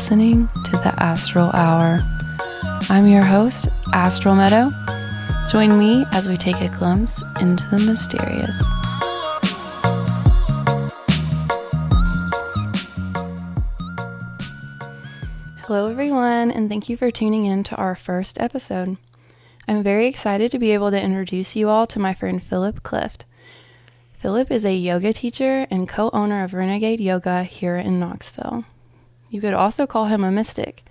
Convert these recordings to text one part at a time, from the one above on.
listening to the Astral Hour. I'm your host, Astral Meadow. Join me as we take a glimpse into the mysterious. Hello everyone, and thank you for tuning in to our first episode. I'm very excited to be able to introduce you all to my friend Philip Clift. Philip is a yoga teacher and co-owner of Renegade Yoga here in Knoxville. You could also call him a mystic.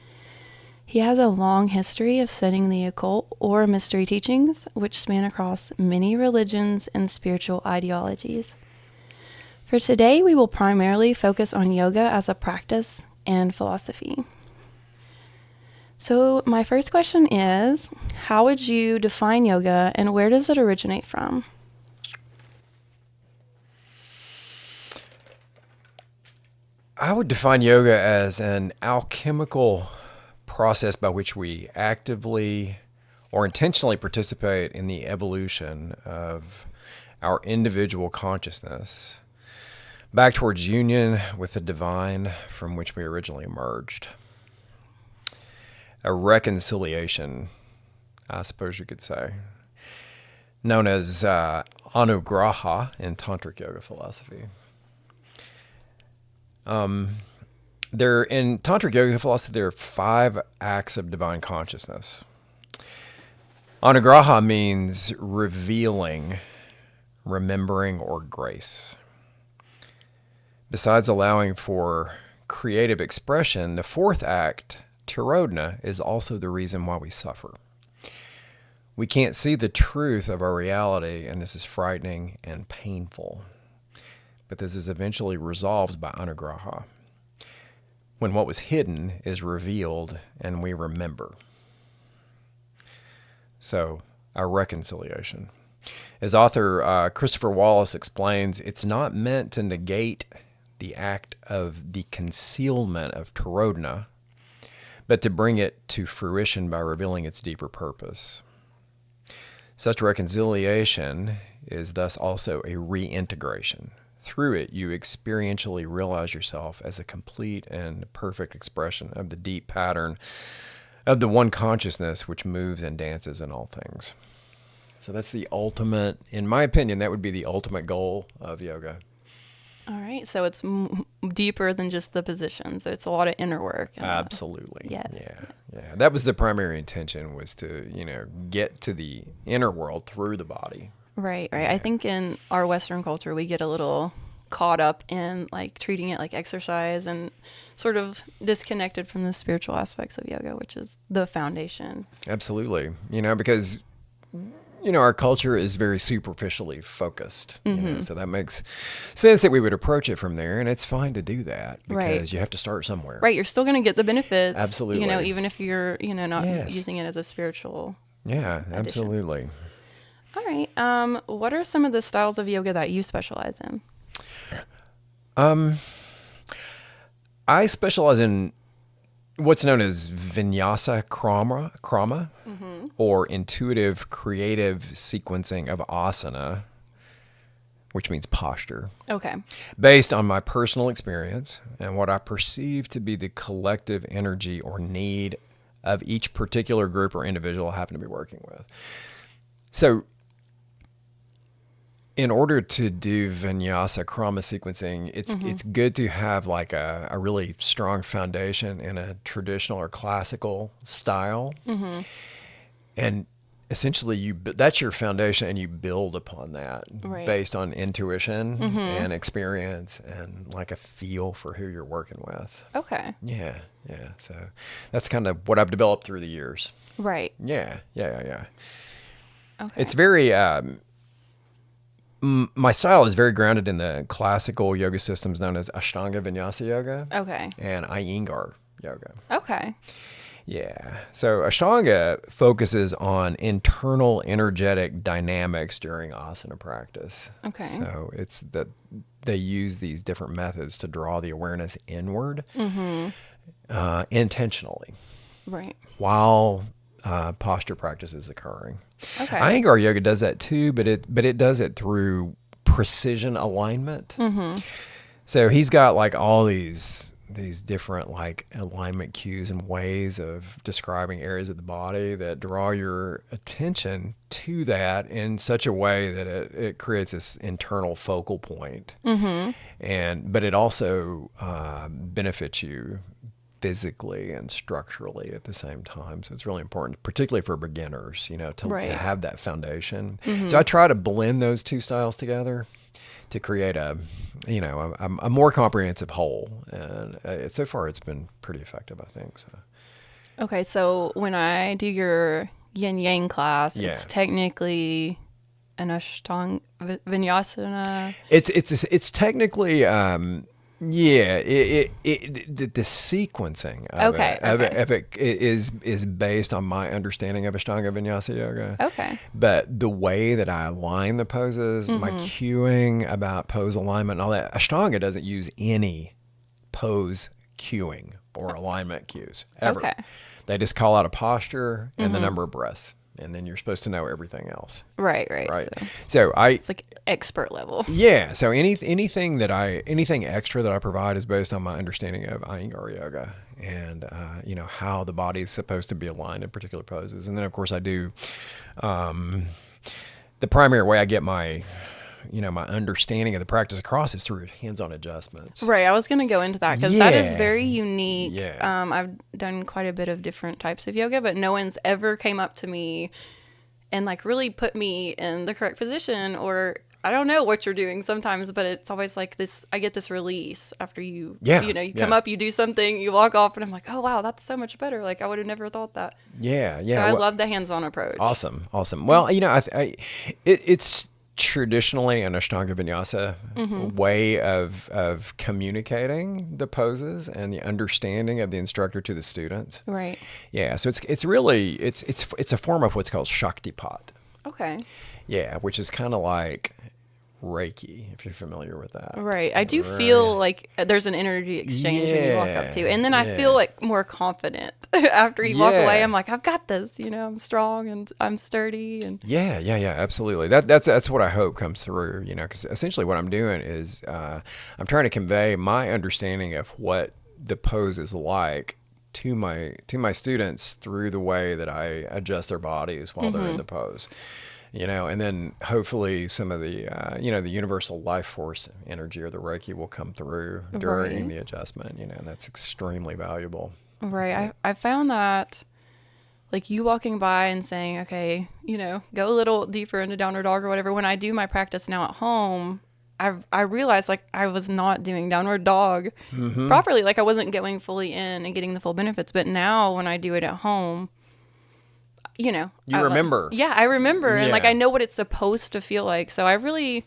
He has a long history of studying the occult or mystery teachings, which span across many religions and spiritual ideologies. For today, we will primarily focus on yoga as a practice and philosophy. So my first question is, how would you define yoga and where does it originate from? I would define yoga as an alchemical process by which we actively or intentionally participate in the evolution of our individual consciousness back towards union with the divine from which we originally emerged. A reconciliation, I suppose you could say, known as anugraha in tantric yoga philosophy. In tantric yoga philosophy, there are 5 acts of divine consciousness. Anugraha means revealing, remembering, or grace. Besides allowing for creative expression, the 4th act, Tirodhana, is also the reason why we suffer. We can't see the truth of our reality, and this is frightening and painful. But this is eventually resolved by anugraha, when what was hidden is revealed and we remember. So, our reconciliation. As author Christopher Wallace explains, it's not meant to negate the act of the concealment of Tirodhana, but to bring it to fruition by revealing its deeper purpose. Such reconciliation is thus also a reintegration. Through it, you experientially realize yourself as a complete and perfect expression of the deep pattern of the one consciousness which moves and dances in all things. So that's the ultimate, in my opinion, that would be the ultimate goal of yoga. All right, so it's deeper than just the positions. It's a lot of inner work. Absolutely. Yes. Yeah. That was the primary intention, was to, get to the inner world through the body. Right. Yeah. I think in our Western culture, we get a little caught up in treating it like exercise and sort of disconnected from the spiritual aspects of yoga, which is the foundation. Absolutely. Because our culture is very superficially focused, so that makes sense that we would approach it from there, and it's fine to do that because you have to start somewhere. Right. You're still going to get the benefits. Absolutely. Even if you're, not using it as a spiritual. Yeah, addition. Absolutely. All right. What are some of the styles of yoga that you specialize in? I specialize in what's known as vinyasa krama, or intuitive creative sequencing of asana, which means posture. Okay. Based on my personal experience and what I perceive to be the collective energy or need of each particular group or individual I happen to be working with. So, in order to do vinyasa krama sequencing, it's good to have a really strong foundation in a traditional or classical style. Mm-hmm. And essentially that's your foundation, and you build upon that based on intuition and experience and a feel for who you're working with. Okay. Yeah. So that's kind of what I've developed through the years. Right. Yeah. Okay. It's very... my style is very grounded in the classical yoga systems known as Ashtanga Vinyasa Yoga. Okay. And Iyengar Yoga. Okay. Yeah. So Ashtanga focuses on internal energetic dynamics during asana practice. Okay. So it's that they use these different methods to draw the awareness inward intentionally. Right. While posture practice is occurring. Okay. Iyengar yoga does that too, but it does it through precision alignment. Mm-hmm. So he's got all these these different like alignment cues and ways of describing areas of the body that draw your attention to that in such a way that it creates this internal focal point. But it also benefits you physically and structurally at the same time. So it's really important, particularly for beginners, to have that foundation. So I try to blend those two styles together to create a more comprehensive whole. And so far it's been pretty effective, I think. So. Okay, so when I do your yin yang class, Yeah. it's technically an Ashtanga Vinyasana. It's technically the sequencing of it is based on my understanding of Ashtanga Vinyasa Yoga. Okay. But the way that I align the poses, my cueing about pose alignment and all that, Ashtanga doesn't use any pose cueing or alignment cues ever. Okay. They just call out a posture and the number of breaths. And then you're supposed to know everything else. Right. So it's like expert level. Yeah. So anything extra that I provide is based on my understanding of Iyengar yoga and how the body is supposed to be aligned in particular poses. And then of course I do the primary way I get my understanding of the practice across is through hands-on adjustments. Right. I was going to go into that because that is very unique. Yeah. I've done quite a bit of different types of yoga, but no one's ever came up to me and like really put me in the correct position, or I don't know what you're doing sometimes, but it's always like this, I get this release after you come up, you do something, you walk off, and I'm like, oh wow, that's so much better. Like I would have never thought that. Yeah. So I love the hands-on approach. Awesome. Well, it's traditionally an Ashtanga Vinyasa way of communicating the poses and the understanding of the instructor to the students. Right. Yeah. So it's really it's a form of what's called Shaktipat. Okay. Yeah, which is kind of like Reiki, if you're familiar with that. Right. I do feel like there's an energy exchange when you walk up to. And then I feel like more confident after you walk away. I'm like, I've got this, I'm strong and I'm sturdy. And Yeah, absolutely. That's what I hope comes through, because essentially what I'm doing is I'm trying to convey my understanding of what the pose is like to my students through the way that I adjust their bodies while they're in the pose. And then hopefully some of the, the universal life force energy or the Reiki will come through during the adjustment, and that's extremely valuable. Right. I found that like you walking by and saying, okay, go a little deeper into downward dog or whatever. When I do my practice now at home, I realized like I was not doing downward dog properly. Like I wasn't going fully in and getting the full benefits. But now when I do it at home, you remember. I remember. And like, I know what it's supposed to feel like. So I really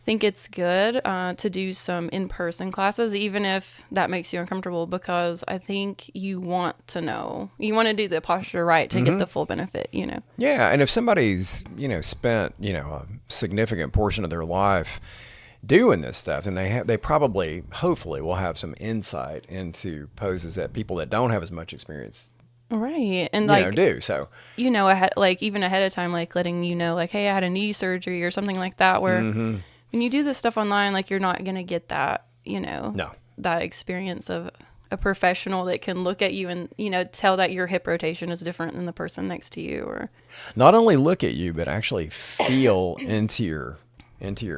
think it's good to do some in-person classes, even if that makes you uncomfortable, because I think you want to do the posture right to get the full benefit, Yeah. And if somebody's, spent, a significant portion of their life doing this stuff, and they probably, hopefully will have some insight into poses that people that don't have as much experience right. And do so. Even ahead of time, like letting like, hey, I had a knee surgery or something like that, where when you do this stuff online, like you're not gonna get that, No. that experience of a professional that can look at you and tell that your hip rotation is different than the person next to you, or not only look at you but actually feel into your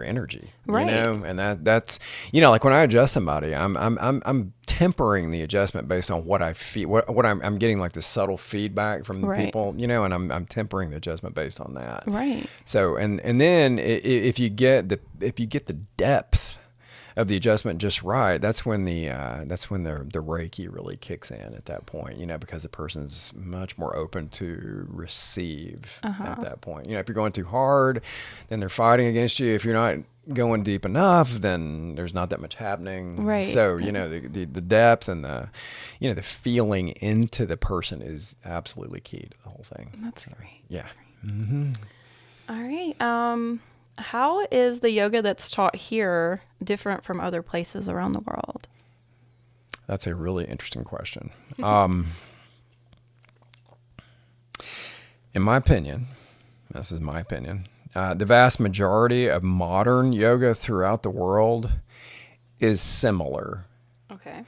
energy, right? And that's like when I adjust somebody, I'm tempering the adjustment based on what I feel, what I'm getting, like the subtle feedback from the people, and I'm tempering the adjustment based on that, right? So and then if you get the depth of the adjustment just right, that's when the Reiki really kicks in at that point, because the person's much more open to receive at that point. If you're going too hard, then they're fighting against you. If you're not going deep enough, then there's not that much happening. Right. So, the depth and the feeling into the person is absolutely key to the whole thing. That's great. Yeah. That's great. All right. How is the yoga that's taught here different from other places around the world? That's a really interesting question. In my opinion, this is my opinion, the vast majority of modern yoga throughout the world is similar. Okay.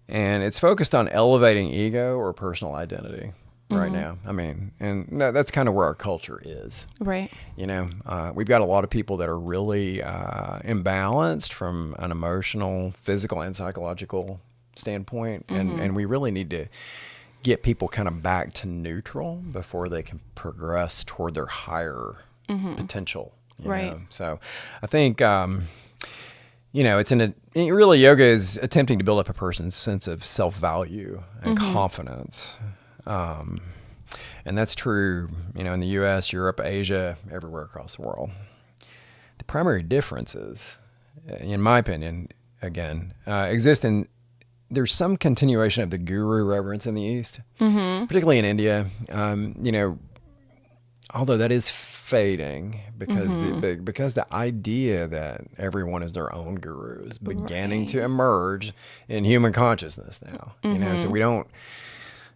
And it's focused on elevating ego or personal identity right now. I mean, and that's kind of where our culture is. Right. You know, we've got a lot of people that are really imbalanced from an emotional, physical, and psychological standpoint. And we really need to get people kind of back to neutral before they can progress toward their higher potential. You Right. know? So I think, you know, really yoga is attempting to build up a person's sense of self-value and confidence. And that's true, you know, in the U.S., Europe, Asia, everywhere across the world. The primary differences, in my opinion, again, exist in there's some continuation of the guru reverence in the East, particularly in India. You know, although that is fading because the idea that everyone is their own guru is beginning to emerge in human consciousness now. You know, so we don't.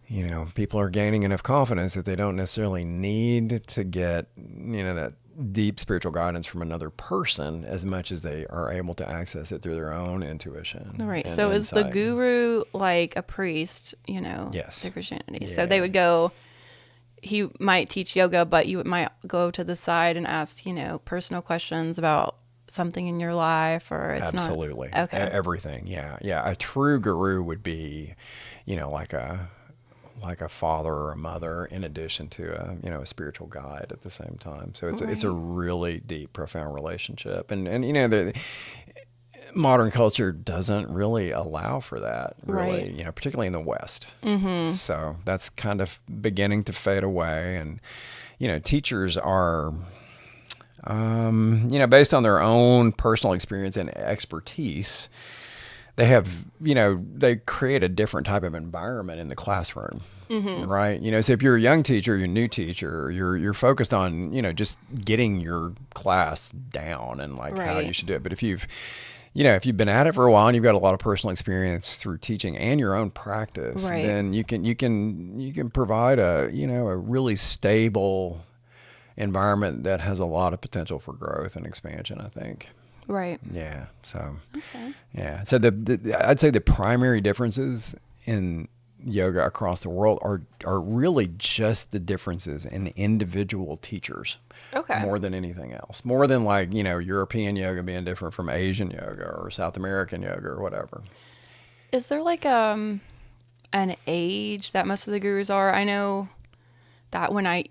You know, people are gaining enough confidence that they don't necessarily need to get, you know, that deep spiritual guidance from another person as much as they are able to access it through their own intuition. Right. So is the guru like a priest, you know, Yes. to Christianity? Yeah. So they would go, he might teach yoga, but you might go to the side and ask, you know, personal questions about something in your life, or it's Absolutely. not. Okay. Everything. Yeah. Yeah. A true guru would be, you know, like a father or a mother in addition to a spiritual guide at the same time. So it's a really deep, profound relationship. And you know, the modern culture doesn't really allow for that, really, you know, particularly in the West. So that's kind of beginning to fade away. And, you know, teachers are, you know, based on their own personal experience and expertise, they have, you know, they create a different type of environment in the classroom, right? You know, so if you're a young teacher, you're a new teacher, you're focused on, you know, just getting your class down and like how you should do it. But if you've been at it for a while and you've got a lot of personal experience through teaching and your own practice, then you can provide a really stable environment that has a lot of potential for growth and expansion, I think. Right. Yeah. So, yeah. So I'd say the primary differences in yoga across the world are really just the differences in the individual teachers. Okay. More than anything else. More than like, you know, European yoga being different from Asian yoga or South American yoga or whatever. Is there like an age that most of the gurus are? I know that when I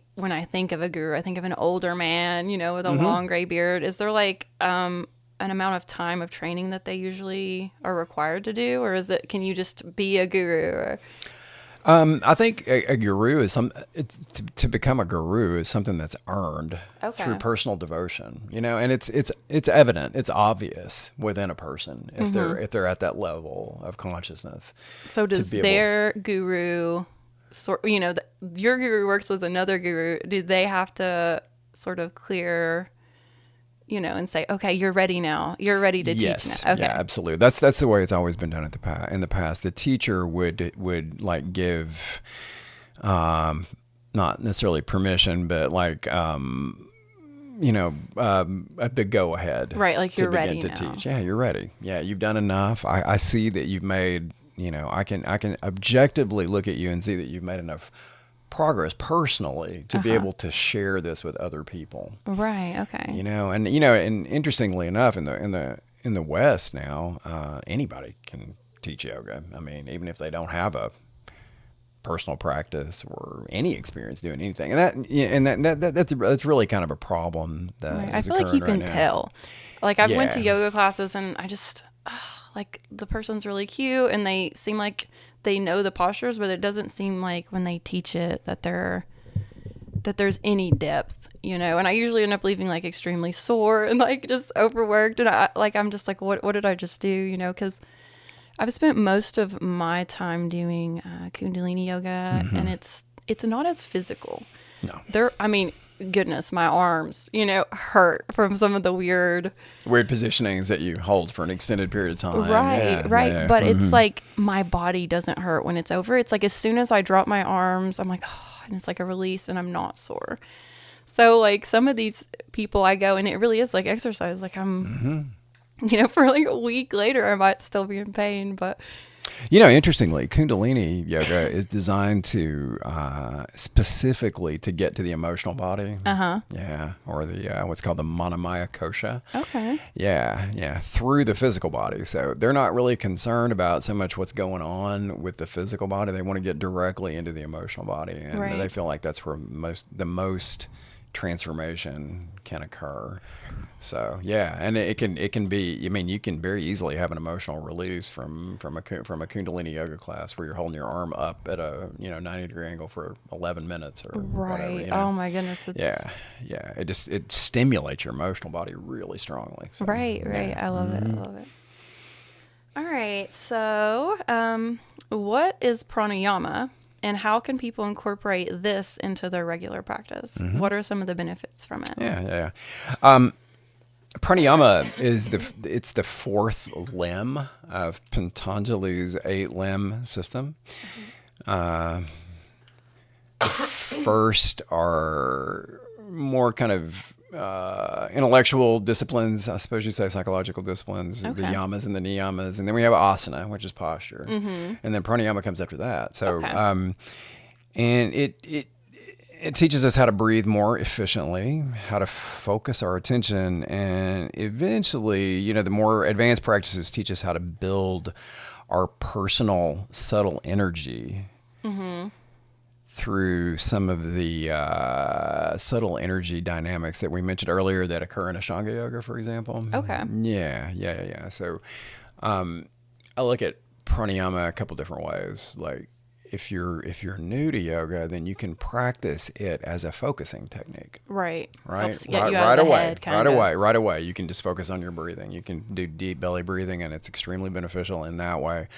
think of a guru, I think of an older man, you know, with a long gray beard. Is there like an amount of time of training that they usually are required to do, or can you just be a guru? Or? I think a guru is to become a guru is something that's earned through personal devotion, you know, and it's evident, it's obvious within a person if they're at that level of consciousness. So does their guru you know, your guru works with another guru, do they have to sort of clear, you know, and say, okay, you're ready now. You're ready to teach now. Okay. Yeah, absolutely. That's the way it's always been done in the past. The teacher would like give, not necessarily permission, but like, you know, the go ahead. Right. Like you're ready to now. teach. Yeah, you're ready. Yeah. You've done enough. I see that you've made, you know, I can objectively look at you and see that you've made enough progress personally to be able to share this with other people. Right. Okay. You know, and interestingly enough, in the West now, anybody can teach yoga. I mean, even if they don't have a personal practice or any experience doing anything, and that's really kind of a problem. That I feel like you can tell. Like I've went to yoga classes and I just like the person's really cute and they seem like they know the postures, but it doesn't seem like when they teach it that there's any depth, you know. And I usually end up leaving like extremely sore and like just overworked, and I'm just like, what did I just do, you know? Because I've spent most of my time doing Kundalini yoga, and it's not as physical. No, I mean, goodness, my arms, you know, hurt from some of the weird positionings that you hold for an extended period of time. Right. Yeah. But it's like my body doesn't hurt when it's over. It's like as soon as I drop my arms, I'm like, oh, and it's like a release and I'm not sore. So like some of these people I go and it really is like exercise. Like I'm, you know, for like a week later, I might still be in pain, but Interestingly, Kundalini yoga is designed to specifically to get to the emotional body. Yeah, or the what's called the Manamaya Kosha. Okay. Yeah, through the physical body. So they're not really concerned about so much what's going on with the physical body. They want to get directly into the emotional body, and they feel like that's where the most transformation can occur. So yeah, and it can be. I mean, you can very easily have an emotional release from a Kundalini yoga class where you're holding your arm up at a 90-degree angle for 11 minutes or whatever. Oh my goodness. Yeah. It stimulates your emotional body really strongly. So, Right. Yeah. I love it. All right. So, what is pranayama? And how can people incorporate this into their regular practice? What are some of the benefits from it? Yeah. Pranayama is the fourth limb of Patanjali's 8-limb system. The first are more kind of intellectual disciplines, I suppose you'd say psychological disciplines, the yamas and the niyamas, and then we have asana, which is posture, and then pranayama comes after that. So, and it teaches us how to breathe more efficiently, how to focus our attention, and eventually, the more advanced practices teach us how to build our personal subtle energy. Through some of the subtle energy dynamics that we mentioned earlier that occur in Ashtanga yoga, for example. Okay. Yeah. So I look at pranayama a couple different ways. Like if you're new to yoga, then you can practice it as a focusing technique. Right. Right. Right away. You can just focus on your breathing. You can do deep belly breathing, and it's extremely beneficial in that way.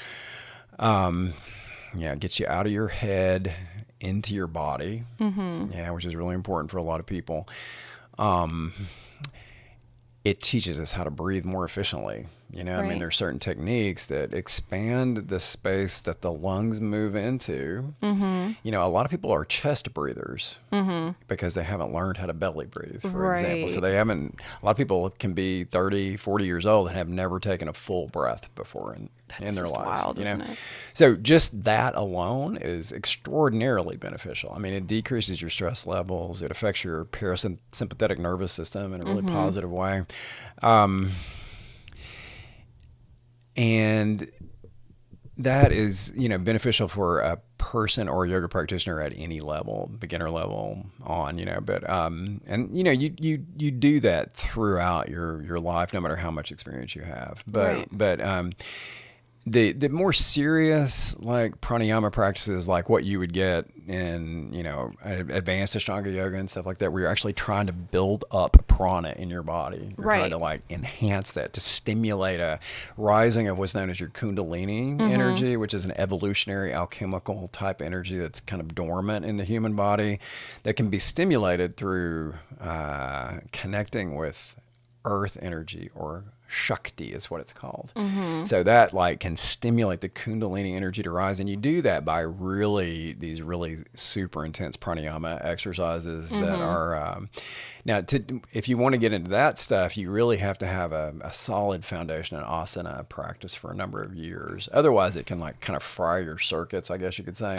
It gets you out of your head into your body, which is really important for a lot of people. It teaches us how to breathe more efficiently. I mean, there's certain techniques that expand the space that the lungs move into. A lot of people are chest breathers because they haven't learned how to belly breathe, for example. So a lot of people can be 30, 40 years old and have never taken a full breath before in their lives. Wild, isn't it? So just that alone is extraordinarily beneficial. I mean, it decreases your stress levels. It affects your parasympathetic nervous system in a really positive way. And that is, beneficial for a person or a yoga practitioner at any level, beginner level on, but, you do that throughout your life, no matter how much experience you have. But the more serious, like pranayama practices, like what you would get in, advanced Ashtanga yoga and stuff like that, where you're actually trying to build up prana in your body. You're trying to enhance that, to stimulate a rising of what's known as your Kundalini energy, which is an evolutionary alchemical type energy that's kind of dormant in the human body that can be stimulated through connecting with earth energy, or Shakti is what it's called. So that can stimulate the Kundalini energy to rise, and you do that by these really super intense pranayama exercises that are if you want to get into that stuff, you really have to have a solid foundation in asana practice for a number of years. Otherwise, it can kind of fry your circuits, I guess you could say.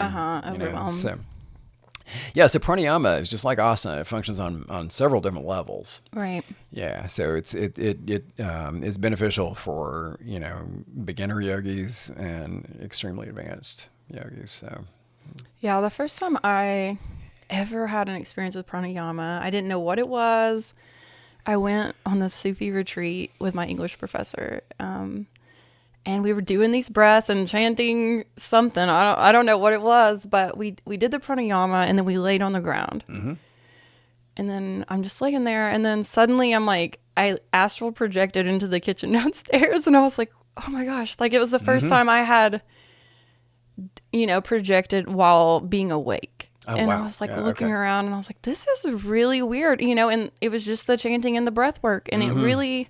So pranayama is just like asana. It functions on several different levels. Right. Yeah. So it is beneficial for, beginner yogis and extremely advanced yogis. So. Yeah. The first time I ever had an experience with pranayama, I didn't know what it was. I went on the Sufi retreat with my English professor. And we were doing these breaths and chanting something. I don't know what it was, but we did the pranayama, and then we laid on the ground. And then I'm just laying there, and then suddenly I astral projected into the kitchen downstairs, and I was like, oh my gosh. It was the first time I had, projected while being awake. I was looking around, and I was like, this is really weird, and it was just the chanting and the breath work. And it really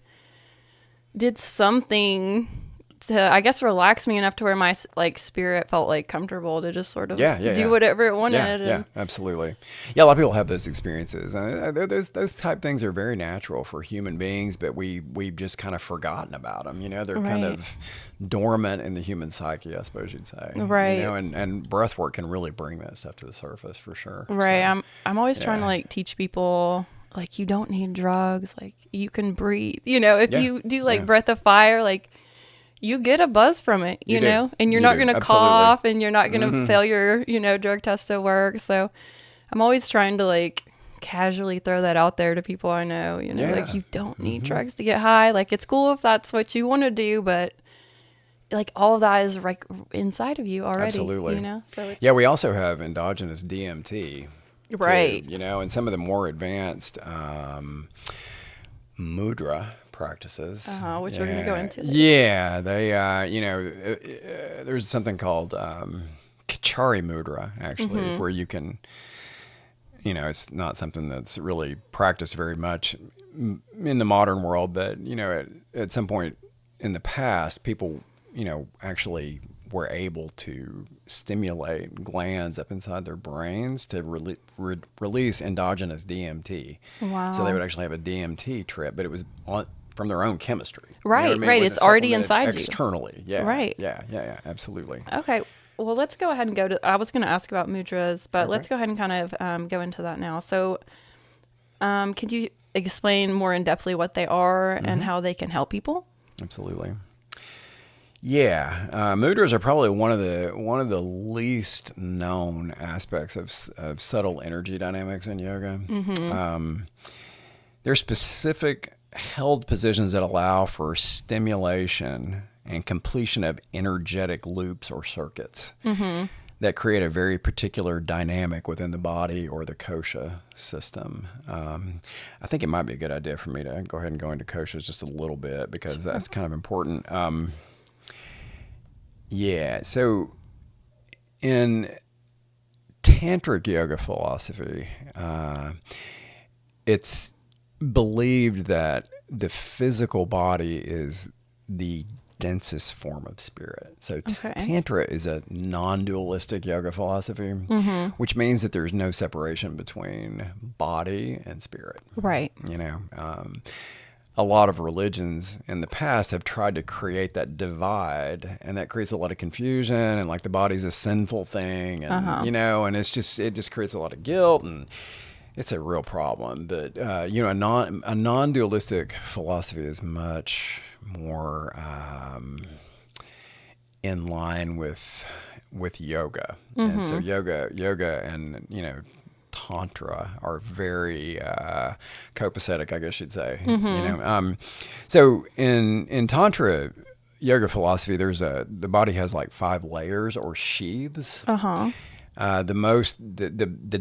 did something I guess, relax me enough to where my like spirit felt like comfortable to just sort of do yeah. whatever it wanted. Yeah, absolutely. Yeah, a lot of people have those experiences. Those type things are very natural for human beings, but we've just kind of forgotten about them. They're kind Right. of dormant in the human psyche, I suppose you'd say. Right. And breath work can really bring that stuff to the surface for sure. Right. So, I'm always trying to yeah. like teach people like you don't need drugs, like you can breathe. If Yeah. you do like Yeah. breath of fire, like you get a buzz from it, You do. and you're You not do. going to Absolutely. cough and you're not going to fail your, drug test at work. So I'm always trying to like casually throw that out there to people I know, Yeah. like you don't need drugs to get high. Like it's cool if that's what you want to do, but like all of that is like inside of you already, Absolutely. So it's, Yeah, we also have endogenous DMT. right. Too, and some of the more advanced mudra practices. Which we're going to go into. Yeah, they, there's something called Kachari mudra, actually, where you can, it's not something that's really practiced very much in the modern world, but, at some point in the past, people, actually were able to stimulate glands up inside their brains to release endogenous DMT. Wow. So they would actually have a DMT trip, but it was from their own chemistry. Right, what I mean? right. It It's wasn't already supplemented inside you. externally. Yeah. Right. Yeah, absolutely. Okay. Well, let's go ahead and go to, I was going to ask about mudras, but let's go ahead and kind of go into that now. So could you explain more in depthly what they are and how they can help people? Absolutely. Yeah, mudras are probably one of the least known aspects of subtle energy dynamics in yoga. They're specific held positions that allow for stimulation and completion of energetic loops or circuits that create a very particular dynamic within the body or the kosha system. I think it might be a good idea for me to go ahead and go into koshas just a little bit because that's kind of important. Yeah, so in tantric yoga philosophy, it's believed that the physical body is the densest form of spirit. So Tantra is a non-dualistic yoga philosophy, which means that there's no separation between body and spirit. Right. A lot of religions in the past have tried to create that divide, and that creates a lot of confusion, and like the body's a sinful thing, and and it just creates a lot of guilt, and it's a real problem. But a non-dualistic philosophy is much more in line with yoga, and so yoga, and Tantra are very copacetic, I guess you'd say. So in Tantra yoga philosophy, the body has like 5 layers or sheaths. The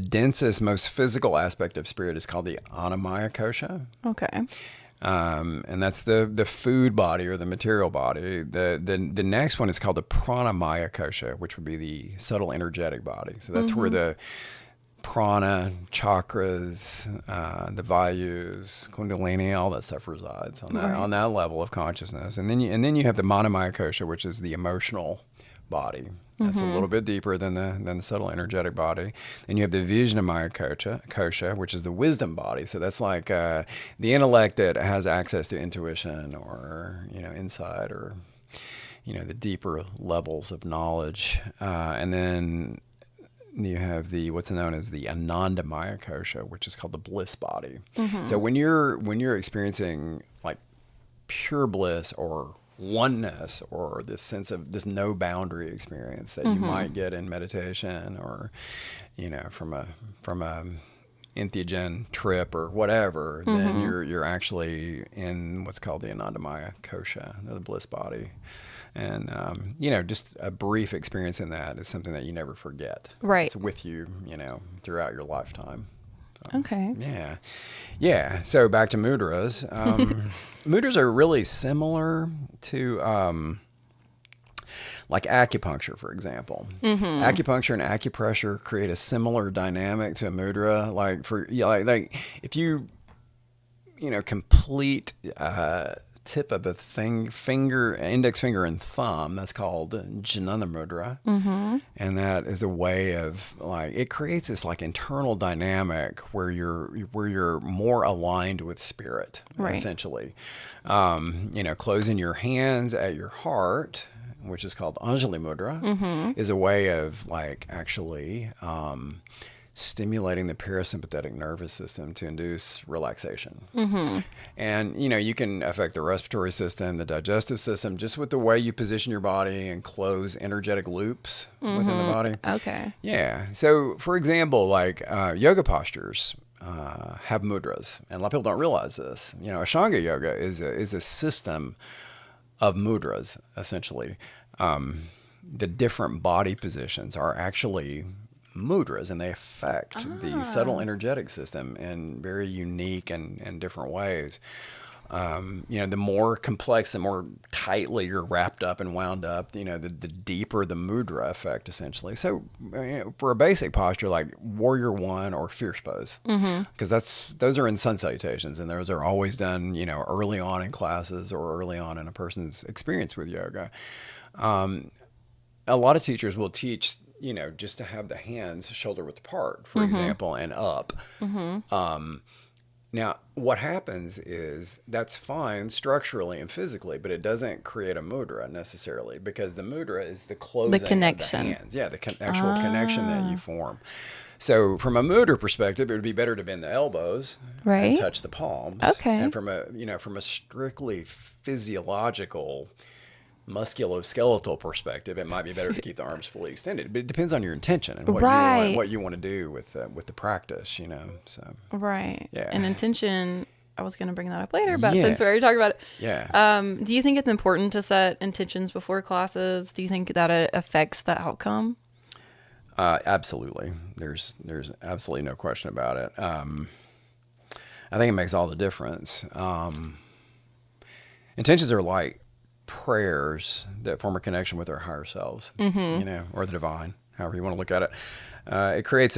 densest, most physical aspect of spirit is called the Annamaya kosha. Okay. And that's the food body or the material body. The next one is called the Pranamaya kosha, which would be the subtle energetic body. So that's where the prana, chakras, the vayus, kundalini, all that stuff resides on that level of consciousness. And then you have the Manomaya kosha, which is the emotional body. That's a little bit deeper than the subtle energetic body. Then you have the Vijnanamaya kosha, which is the wisdom body. So that's like the intellect that has access to intuition or insight or the deeper levels of knowledge. And then you have what's known as the Anandamaya kosha, which is called the bliss body. So when you're experiencing like pure bliss or oneness or this sense of this no boundary experience that you might get in meditation or from a entheogen trip or whatever, then you're actually in what's called the Anandamaya kosha, the bliss body. And just a brief experience in that is something that you never forget. Right. It's with you, throughout your lifetime. So, Okay. Yeah. So back to mudras. Mudras are really similar to like acupuncture, for example. Acupuncture and acupressure create a similar dynamic to a mudra. Like if you complete tip of a finger, index finger and thumb. That's called Jnana Mudra. And that is a way of like, it creates this like internal dynamic where you're more aligned with spirit, essentially. Closing your hands at your heart, which is called Anjali Mudra, is a way of like actually stimulating the parasympathetic nervous system to induce relaxation. And, you can affect the respiratory system, the digestive system, just with the way you position your body and close energetic loops within the body. Okay. Yeah. So, for example, like yoga postures have mudras, and a lot of people don't realize this. Ashtanga yoga is a system of mudras, essentially. The different body positions are actually mudras, and they affect the subtle energetic system in very unique and different ways. The more complex, the more tightly you're wrapped up and wound up, the deeper the mudra effect, essentially. So for a basic posture like Warrior One or Fierce Pose, because those are in sun salutations, and those are always done, early on in classes or early on in a person's experience with yoga. A lot of teachers will teach, just to have the hands shoulder width apart, for example, and up. Now, what happens is that's fine structurally and physically, but it doesn't create a mudra necessarily, because the mudra is the closing of the hands. Yeah, the actual connection that you form. So from a mudra perspective, it would be better to bend the elbows and touch the palms. Okay. And from a strictly physiological musculoskeletal perspective, it might be better to keep the arms fully extended, but it depends on your intention and what you want to do with the practice, so and intention, I was going to bring that up later, but since we already talked about it, do you think it's important to set intentions before classes? Do you think that it affects the outcome? Absolutely. There's absolutely no question about it. I think it makes all the difference. Intentions are like prayers that form a connection with our higher selves, or the divine, however you want to look at it. It creates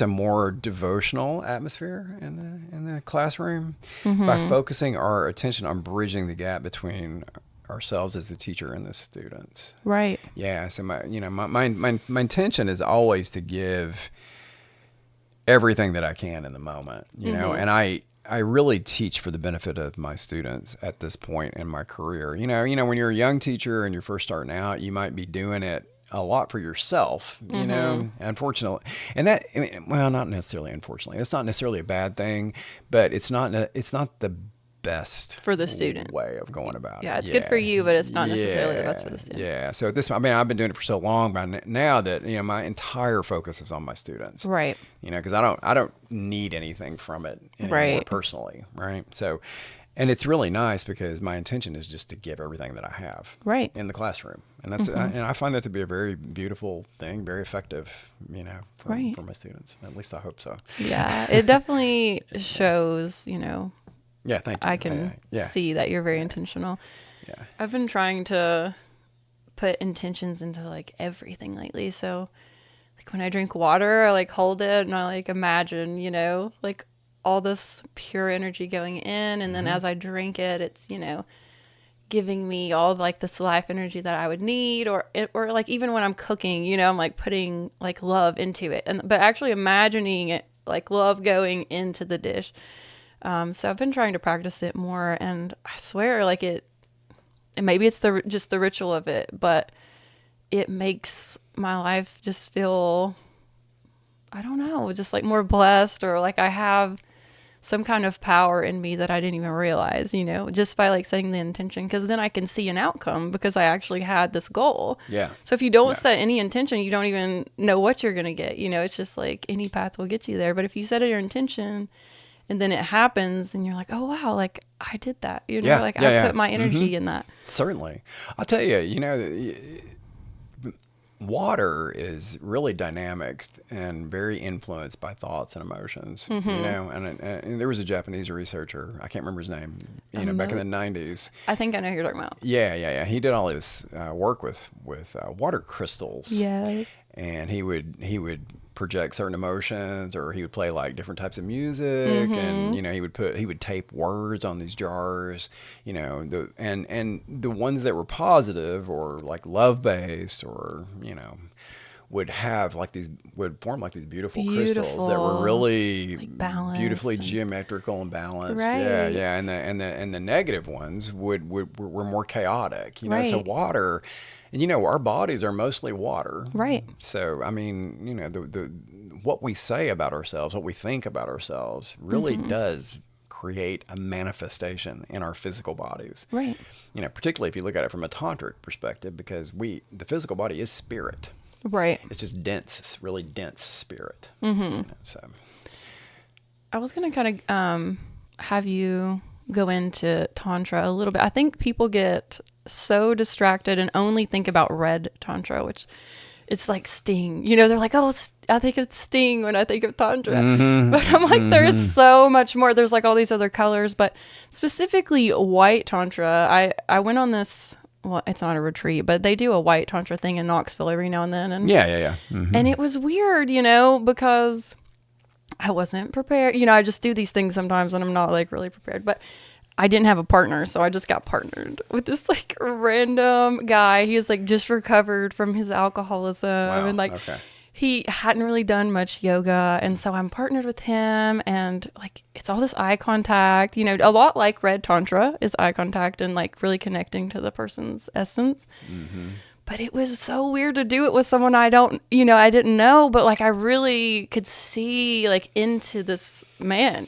a more devotional atmosphere in the classroom by focusing our attention on bridging the gap between ourselves as the teacher and the students. Right. Yeah. So my intention is always to give everything that I can in the moment, and I really teach for the benefit of my students at this point in my career. When you're a young teacher and you're first starting out, you might be doing it a lot for yourself, unfortunately. And not necessarily unfortunately. It's not necessarily a bad thing, but it's not the best for the student way of going about it. Yeah, it's good for you, but it's not necessarily the best for the student. Yeah. So I've been doing it for so long by now that my entire focus is on my students. Right. Because I don't need anything from it anymore personally. Right. So, and it's really nice because my intention is just to give everything that I have in the classroom, and that's and I find that to be a very beautiful thing, very effective. For my students. At least I hope so. Yeah, it definitely shows. Yeah, thank you. I can see that you're very intentional. Yeah. I've been trying to put intentions into like everything lately. So like when I drink water, I like hold it and I like imagine, like all this pure energy going in. And then as I drink it, it's, giving me all like this life energy that I would need, or like even when I'm cooking, I'm like putting like love into it, but actually imagining it like love going into the dish. So I've been trying to practice it more, and I swear like and maybe it's just the ritual of it, but it makes my life just feel, I don't know, just like more blessed, or like I have some kind of power in me that I didn't even realize, just by like setting the intention, because then I can see an outcome because I actually had this goal. Yeah. So if you don't set any intention, you don't even know what you're going to get. It's just like any path will get you there. But if you set your intention and then it happens and you're like, oh, wow, like I did that, I put my energy in that. Certainly. I'll tell you, water is really dynamic and very influenced by thoughts and emotions, and there was a Japanese researcher, I can't remember his name, back in the 90s. I think I know who you're talking about. Yeah. He did all his work with water crystals. Yes. And he would project certain emotions, or he would play like different types of music, and he would tape words on these jars, and the ones that were positive or like love based, or would form like these beautiful crystals that were really like balanced, beautifully geometrical and balanced. Right. Yeah. And the negative ones were more chaotic, Right. So water, and our bodies are mostly water. Right. So I mean, the what we say about ourselves, what we think about ourselves really does create a manifestation in our physical bodies. Right. Particularly if you look at it from a tantric perspective, because the physical body is spirit. Right. It's just dense, really dense spirit. So I was going to kind of have you go into Tantra a little bit. I think people get so distracted and only think about red Tantra, which it's like Sting. They're like, oh, I think it's Sting when I think of Tantra. But I'm like, there is so much more. There's like all these other colors, but specifically white Tantra. I went on this... Well, it's not a retreat, but they do a white Tantra thing in Knoxville every now and then. And yeah. And it was weird, because I wasn't prepared. I just do these things sometimes and I'm not like really prepared, but I didn't have a partner. So I just got partnered with this like random guy. He was like just recovered from his alcoholism. Wow. And like, okay. He hadn't really done much yoga, and so I'm partnered with him, and like it's all this eye contact, a lot like red Tantra is eye contact and like really connecting to the person's essence. But it was so weird to do it with someone I didn't know, but like I really could see like into this man,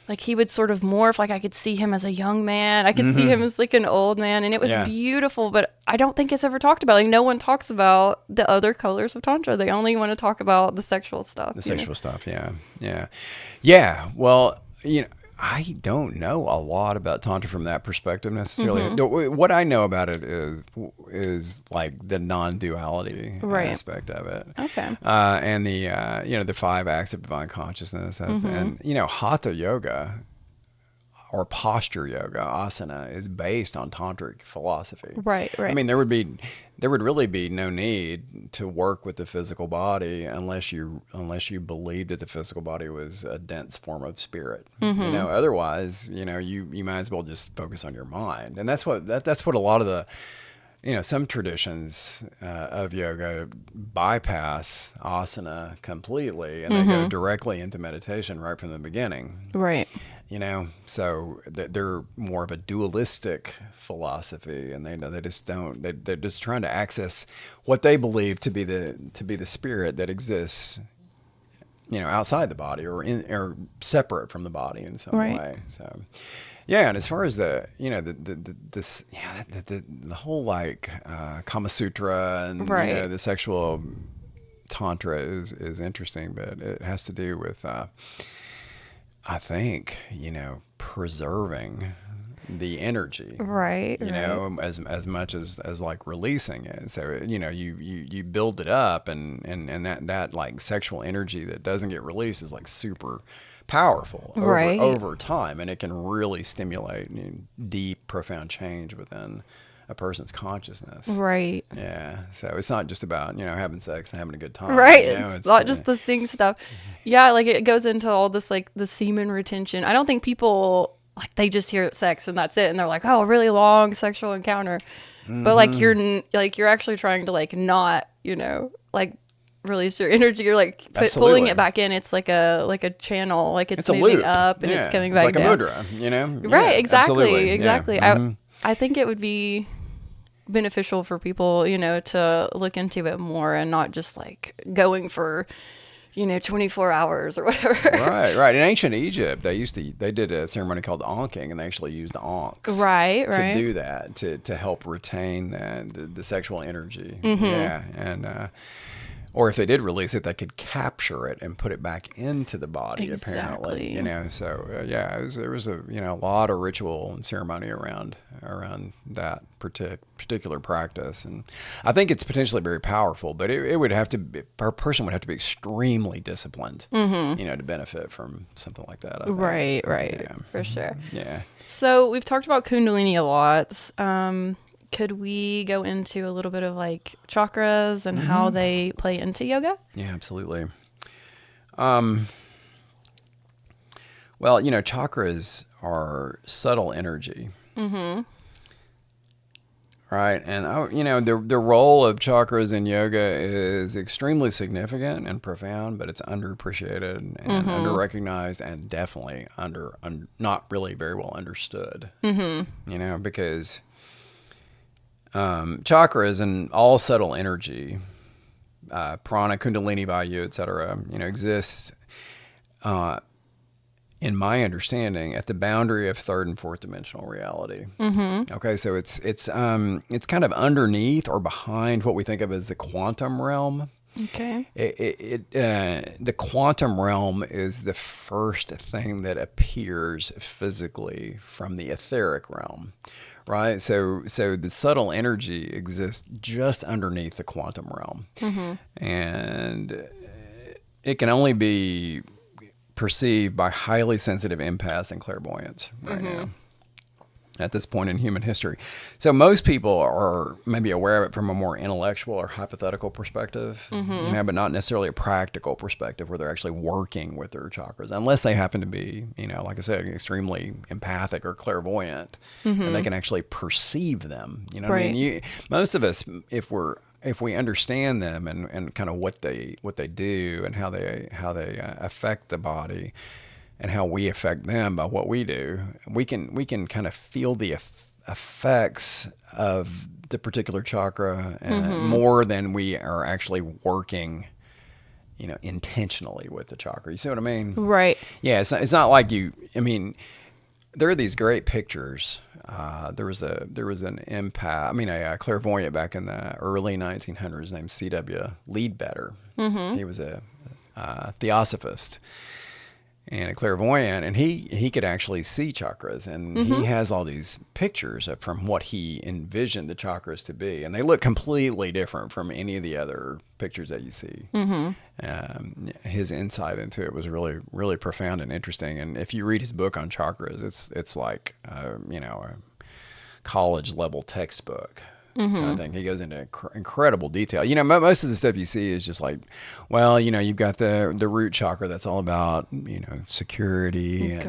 like he would sort of morph. Like I could see him as a young man. I could see him as like an old man. And it was beautiful, but I don't think it's ever talked about. Like no one talks about the other colors of Tantra. They only want to talk about the sexual stuff. The sexual stuff. Yeah. Well, I don't know a lot about Tantra from that perspective necessarily. What I know about it is like the non-duality aspect of it. Okay. And the 5 acts of divine consciousness, and Hatha yoga or posture yoga, asana, is based on tantric philosophy. Right. I mean, there would really be no need to work with the physical body unless you believed that the physical body was a dense form of spirit. Otherwise, you might as well just focus on your mind. And that's what a lot of the some traditions of yoga bypass asana completely, and they go directly into meditation right from the beginning. Right. So they're more of a dualistic philosophy, and they're just trying to access what they believe to be the spirit that exists, outside the body or separate from the body in some way. So, yeah. And as far as the whole like Kama Sutra and the sexual tantra is interesting, but it has to do with I think, preserving the energy, right? As much as like releasing it. So, you build it up, and that like sexual energy that doesn't get released is like super powerful over time, and it can really stimulate deep, profound change within a person's consciousness. Right. Yeah. So it's not just about, having sex and having a good time. Right. It's not just the sting stuff. Yeah. Like it goes into all this, like the semen retention. I don't think people like, they just hear sex and that's it. And they're like, oh, a really long sexual encounter. But like, you're actually trying to like, not, like release your energy. You're like pulling it back in. It's like a channel, like it's moving up and it's coming back down. It's like a mudra, Right. Exactly. Exactly. Yeah. I think it would be beneficial for people, to look into it more and not just like going for, 24 hours or whatever. Right. In ancient Egypt, they did a ceremony called ankhing, and they actually used ankhs. Right. To do that, to help retain the sexual energy. Yeah. And, or if they did release it, they could capture it and put it back into the body, apparently. So there was a lot of ritual and ceremony around that particular practice, and I think it's potentially very powerful. But it would have to be, a person would have to be extremely disciplined, to benefit from something like that. I think. Right, Yeah. for sure. Yeah. So we've talked about Kundalini a lot. could we go into a little bit of like chakras and how they play into yoga? Yeah, absolutely. Well, chakras are subtle energy. Right. And, the role of chakras in yoga is extremely significant and profound, but it's underappreciated and under-recognized and definitely not really very well understood, because chakras and all subtle energy, prana, kundalini, vayu, etc., exists, in my understanding, at the boundary of third and fourth dimensional reality. Okay, so it's kind of underneath or behind what we think of as the quantum realm. Okay. The quantum realm is the first thing that appears physically from the etheric realm, right? So the subtle energy exists just underneath the quantum realm, and it can only be perceived by highly sensitive empaths and clairvoyants right now at this point in human history. So most people are maybe aware of it from a more intellectual or hypothetical perspective, but not necessarily a practical perspective where they're actually working with their chakras, unless they happen to be, like I said, extremely empathic or clairvoyant, and they can actually perceive them. Right. I mean, most of us, if we understand them and kind of what they do and how they affect the body and how we affect them by what we do, we can kind of feel the effects of the particular chakra more than we are actually working, intentionally with the chakra. You see what I mean? Right. Yeah, it's not like there are these great pictures. There was an a clairvoyant back in the early 1900s named C.W. Leadbetter. He was a theosophist and a clairvoyant, and he could actually see chakras, and he has all these pictures from what he envisioned the chakras to be, and they look completely different from any of the other pictures that you see. His insight into it was really, really profound and interesting, and if you read his book on chakras, it's like a college level textbook kind of thing. He goes into incredible detail. Most of the stuff you see is just like, well, you've got the root chakra that's all about, security and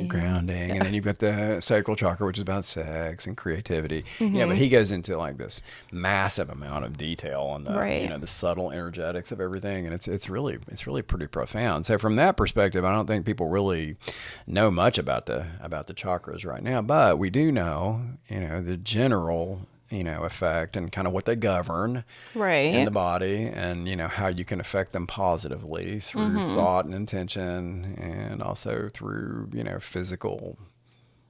grounding. And then you've got the sacral chakra, which is about sex and creativity. But he goes into like this massive amount of detail on the, the subtle energetics of everything. And it's really pretty profound. So from that perspective, I don't think people really know much about the chakras right now, but we do know, the general effect and kind of what they govern in the body, and how you can affect them positively through thought and intention, and also through physical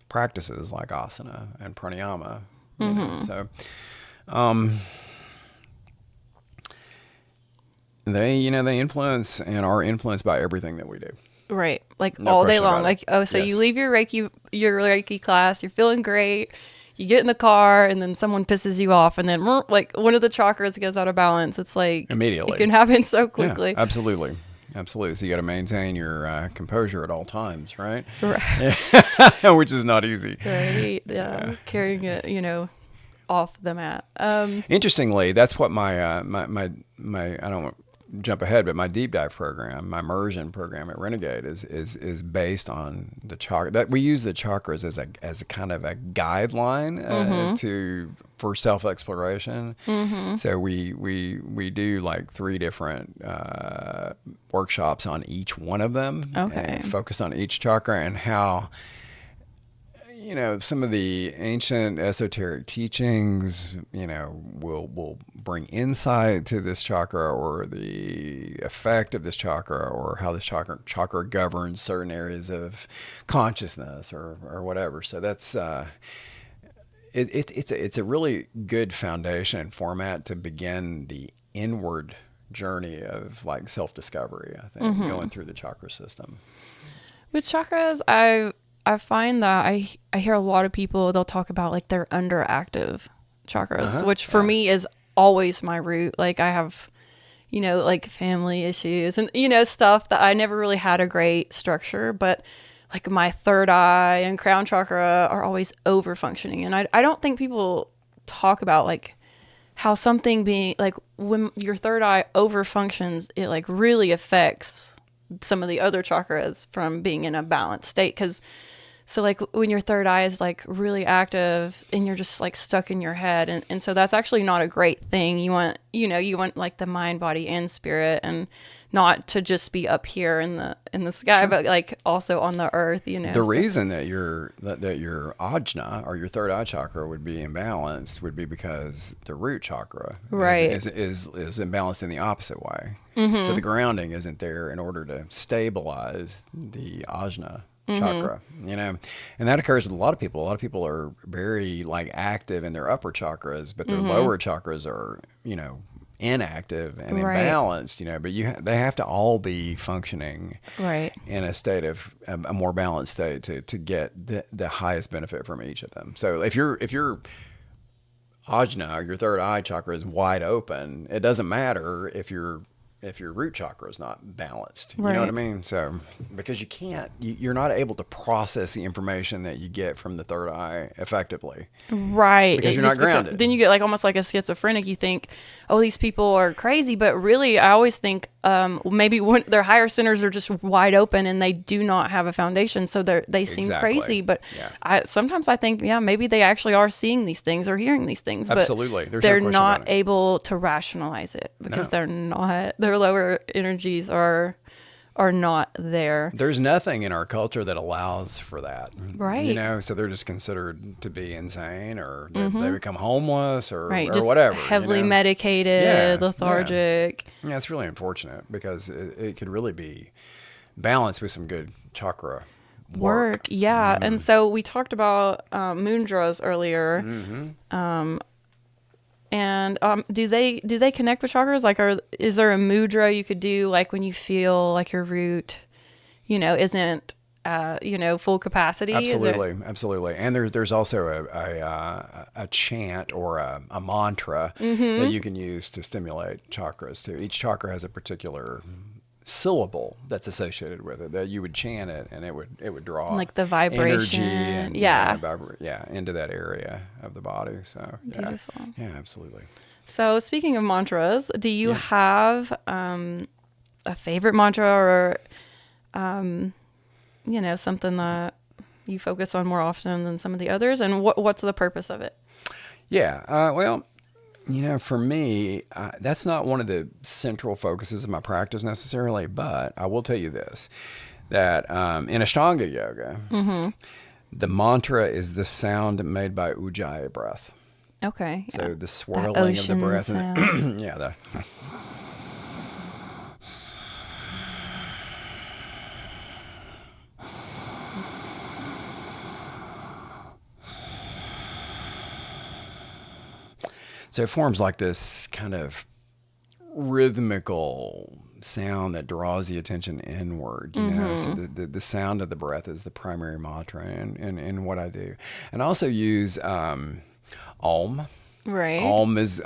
practices like asana and pranayama. So they influence and are influenced by everything that we do. Right. Like all day long. Like, you leave your Reiki class, you're feeling great. You get in the car and then someone pisses you off, and then like one of the chakras goes out of balance. It's like immediately. It can happen so quickly. Yeah, absolutely. So you got to maintain your composure at all times, right? Right. Which is not easy. Right. Yeah. Carrying it, off the mat. Interestingly, that's what my I don't want to jump ahead, but my deep dive program, my immersion program at Renegade is based on the chakra. That we use the chakras as a kind of a guideline for self exploration. So we do like 3 different workshops on each one of them, and focused on each chakra and how some of the ancient esoteric teachings, will bring insight to this chakra, or the effect of this chakra, or how this chakra governs certain areas of consciousness, or whatever. So that's it's a really good foundation and format to begin the inward journey of like self-discovery, I think, going through the chakra system. With chakras, I find that I hear a lot of people, they'll talk about like their underactive chakras, which for me is always my root. Like I have, like family issues and, stuff that I never really had a great structure, but like my third eye and crown chakra are always over functioning. And I don't think people talk about like how something being like when your third eye over functions, it like really affects some of the other chakras from being in a balanced state. Because so like when your third eye is like really active and you're just like stuck in your head, and so that's actually not a great thing. You want, you want like the mind, body, and spirit, and not to just be up here in the sky, but like also on the earth, The so. reason that your ajna or your third eye chakra would be imbalanced would be because the root chakra Right. is imbalanced in the opposite way. So the grounding isn't there in order to stabilize the ajna chakra, and that occurs with a lot of people. A lot of people are very like active in their upper chakras, but their lower chakras are, inactive and Right. imbalanced, but they have to all be functioning Right. in a state of a more balanced state to get the highest benefit from each of them. So if your ajna or your third eye chakra is wide open, it doesn't matter if your root chakra is not balanced. You know what I Right. mean? So because you're not able to process the information that you get from the third eye effectively. Right. Because you're not grounded. Then you get like almost like a schizophrenic. You think, oh, these people are crazy. But really, I always think maybe their higher centers are just wide open and they do not have a foundation. So they seem Exactly. crazy. But Yeah. sometimes I think, yeah, maybe they actually are seeing these things or hearing these things. But Absolutely. There's no they're question not about it. able to rationalize it because No. they're not, their lower energies are not there. There's nothing in our culture that allows for that. Right. So they're just considered to be insane, or they become homeless, or, Right. or Just whatever. heavily Yeah, medicated, yeah. lethargic. Yeah, it's really unfortunate because it could really be balanced with some good chakra work. Yeah. And so we talked about mudras earlier. And do they connect with chakras? Like, is there a mudra you could do like when you feel like your root, isn't full capacity? Absolutely. And there's also a chant or a mantra that you can use to stimulate chakras too. Each chakra has a particular syllable that's associated with it that you would chant it, and it would draw Like the vibration. energy and into that area of the body. So Beautiful. Yeah, absolutely. So speaking of mantras, do you have a favorite mantra or something that you focus on more often than some of the others, and what's the purpose of it? Yeah. Well, for me, that's not one of the central focuses of my practice necessarily, but I will tell you this, that in Ashtanga yoga, the mantra is the sound made by Ujjayi breath. Okay. So Yeah. the swirling That of the ocean breath. sound. So it forms like this kind of rhythmical sound that draws the attention inward, So the sound of the breath is the primary mantra in what I do. And I also use Om. Right. Om is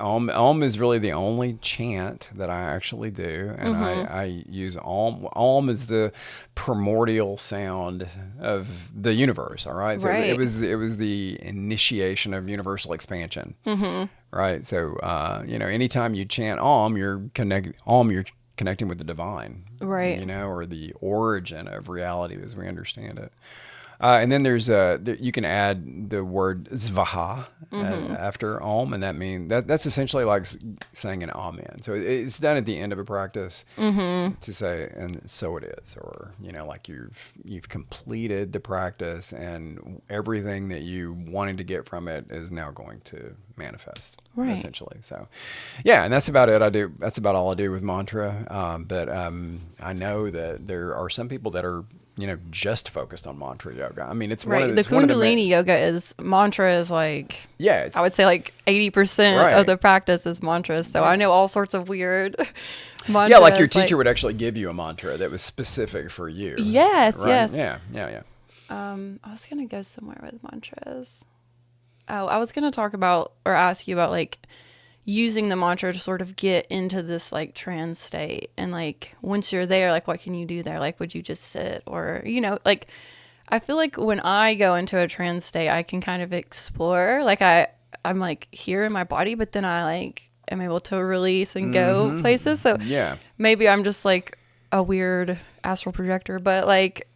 really the only chant that I actually do, and I use Om. Om is the primordial sound of the universe. All right, so Right. it was the initiation of universal expansion. Right, so anytime you chant Om, you're connecting with the divine. Right. Or the origin of reality as we understand it. And then there's you can add the word Svaha after Om, and that's essentially like saying an Amen. So it's done at the end of a practice to say, and so it is, or like you've completed the practice, and everything that you wanted to get from it is now going to manifest, essentially. So, yeah, and that's about it. That's about all I do with mantra. But I know that there are some people that are just focused on mantra yoga. I mean, it's Right. one of The it's one of the Kundalini yoga is mantra is like, it's, I would say like 80% Right. of the practice is mantras. So I know all sorts of weird mantras. yeah, like your teacher would actually give you a mantra that was specific for you. Yes, right? yes. Yeah. I was going to go somewhere with mantras. Oh, I was going to talk about or ask you about like using the mantra to sort of get into this like trance state, and like once you're there, like what can you do there? Like would you just sit, or like I feel like when I go into a trance state I can kind of explore, like I'm like here in my body, but then I like am able to release and go places. So Yeah. maybe I'm just like a weird astral projector, but like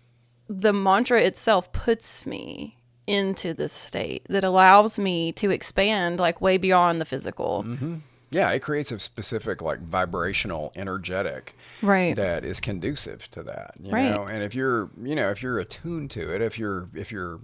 the mantra itself puts me into this state that allows me to expand like way beyond the physical. Yeah, it creates a specific like vibrational energetic Right. that is conducive to that, you Right. know. And if you're, if you're attuned to it, if your